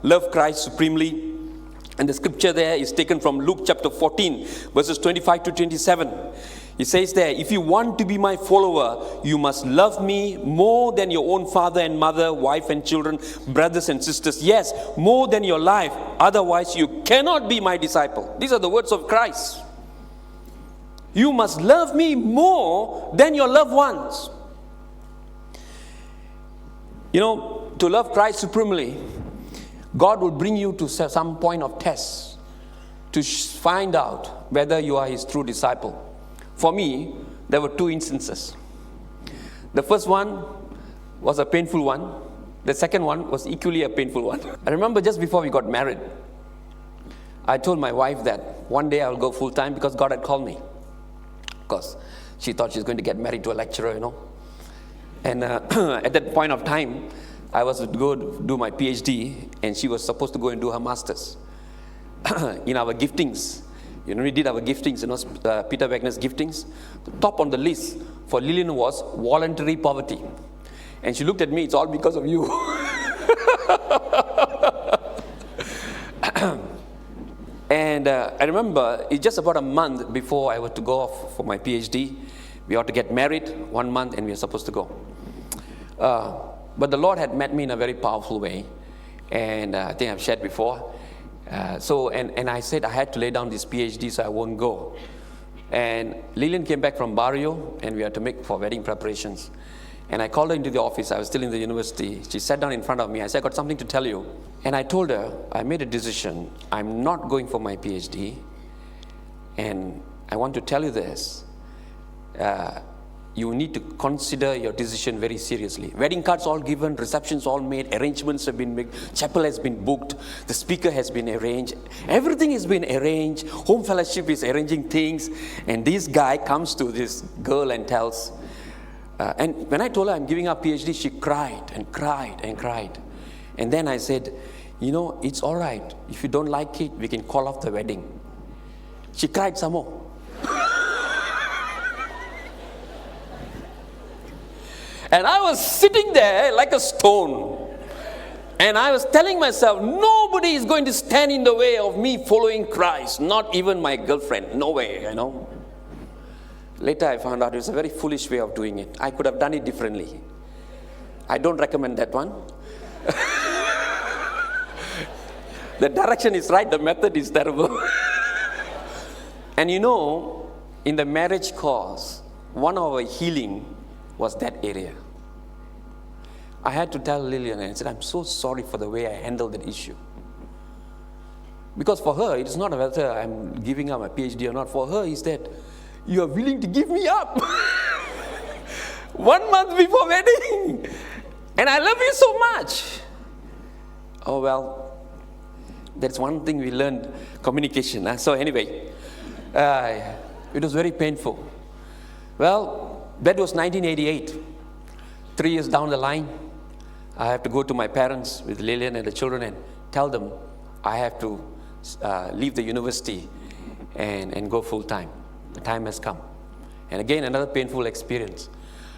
love Christ supremely. And the scripture there is taken from Luke chapter 14, verses 25 to 27. It says there, if you want to be my follower, you must love me more than your own father and mother, wife and children, brothers and sisters. Yes, more than your life. Otherwise, you cannot be my disciple. These are the words of Christ. You must love me more than your loved ones. You know, to love Christ supremely, God will bring you to some point of test to find out whether you are His true disciple. For me, there were two instances. The first one was a painful one. The second one was equally a painful one. I remember just before we got married, I told my wife that one day I will go full time because God had called me. Because she thought she was going to get married to a lecturer, you know. And at that point of time, I was to go do my PhD, and she was supposed to go and do her master's. In our giftings, you know, we did our giftings, you know, Peter Wagner's giftings. The top on the list for Lillian was voluntary poverty. And she looked at me, it's all because of you. And I remember, it's just about a month before I was to go off for my PhD. We ought to get married 1 month, and we were supposed to go. But the Lord had met me in a very powerful way. And I think I've shared before. And I said I had to lay down this PhD so I won't go. And Lillian came back from Barrio, and we had to make for wedding preparations. And I called her into the office. I was still in the university. She sat down in front of me. I said, I got something to tell you. And I told her, I made a decision. I'm not going for my PhD. And I want to tell you this. You need to consider your decision very seriously. Wedding cards all given, receptions all made, arrangements have been made, chapel has been booked, the speaker has been arranged, everything has been arranged, home fellowship is arranging things, and this guy comes to this girl and tells, and when I told her I'm giving up PhD, she cried and cried and cried. And then I said, you know, it's all right. If you don't like it, we can call off the wedding. She cried some more. And I was sitting there like a stone. And I was telling myself, nobody is going to stand in the way of me following Christ. Not even my girlfriend. No way, you know. Later I found out it was a very foolish way of doing it. I could have done it differently. I don't recommend that one. The direction is right, the method is terrible. And you know, in the marriage course, one of our healing was that area. I had to tell Lillian, and I said, I'm so sorry for the way I handled that issue. Because for her, it's not whether I'm giving up my PhD or not. For her, is that you are willing to give me up 1 month before wedding. And I love you so much. Oh, well, that's one thing we learned, communication. So anyway, it was very painful. Well, that was 1988. 3 years down the line, I have to go to my parents with Lillian and the children and tell them I have to leave the university and go full time. The time has come. And again, another painful experience.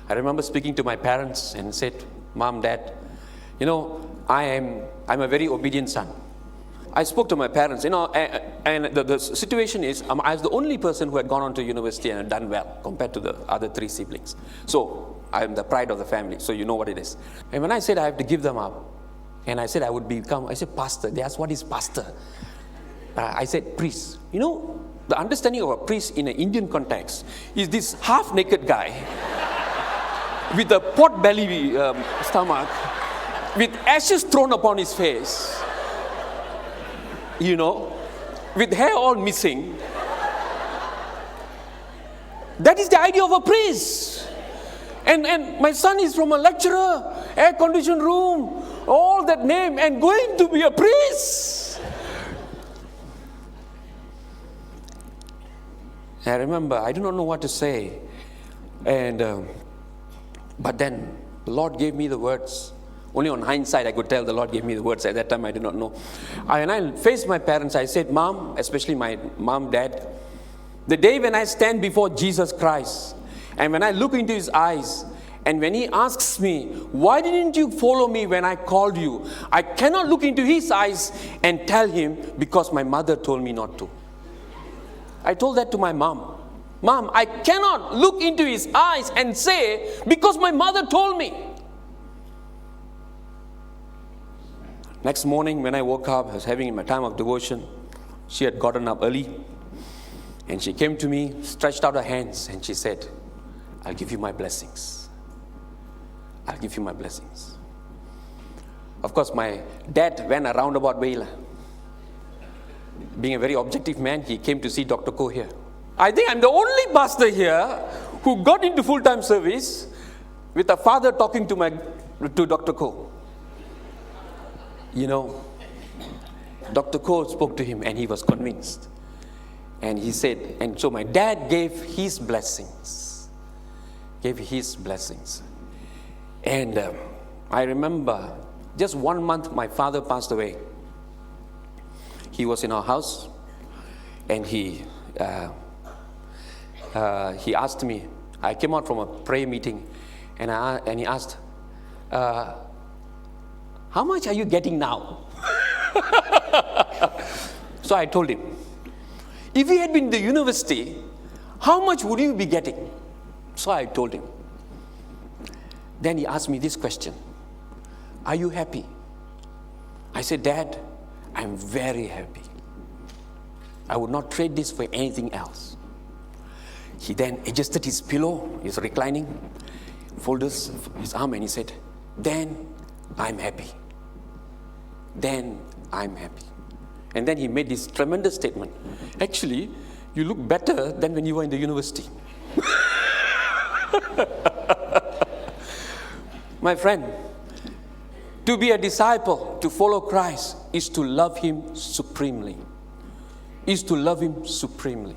I remember speaking to my parents and said, Mom, Dad, you know, I'm a very obedient son. I spoke to my parents, you know, and the situation is, I was the only person who had gone on to university and had done well compared to the other 3 siblings. So I'm the pride of the family, so you know what it is. And when I said I have to give them up, and I said I said pastor. They asked, what is pastor? I said priest. You know, the understanding of a priest in an Indian context is this half-naked guy with a pot belly stomach, with ashes thrown upon his face. You know, with hair all missing. That is the idea of a priest. And my son is from a lecturer, air-conditioned room, all that name, and going to be a priest. I remember, I do not know what to say. And but then the Lord gave me the words. Only on hindsight I could tell the Lord gave me the words. At that time I did not know. And I faced my parents. I said, Mom, especially my mom, Dad, the day when I stand before Jesus Christ, and when I look into His eyes, And when he asks me, why didn't you follow me when I called you? I cannot look into his eyes and tell him, because my mother told me not to. I told that to my mom. Mom, I cannot look into his eyes and say, because my mother told me. Next morning when I woke up, I was having my time of devotion. She had gotten up early. And she came to me, stretched out her hands, and she said, I'll give you my blessings. I'll give you my blessings. Of course, my dad went a roundabout way. Being a very objective man, he came to see Dr. Ko here. I think I'm the only pastor here who got into full-time service with a father talking to Dr. Ko. You know, Dr. Ko spoke to him and he was convinced. And he said, and so my dad gave his blessings. And I remember just 1 month my father passed away. He was in our house and he asked me, I came out from a prayer meeting and he asked, how much are you getting now? So I told him, if he had been in the university, how much would you be getting? So I told him. Then he asked me this question, are you happy? I said, Dad, I'm very happy. I would not trade this for anything else. He then adjusted his pillow, he's reclining, folded his arm and he said, then I'm happy. Then I'm happy. And then he made this tremendous statement. Actually, you look better than when you were in the university. My friend, to be a disciple, to follow Christ, is to love Him supremely. Is to love Him supremely.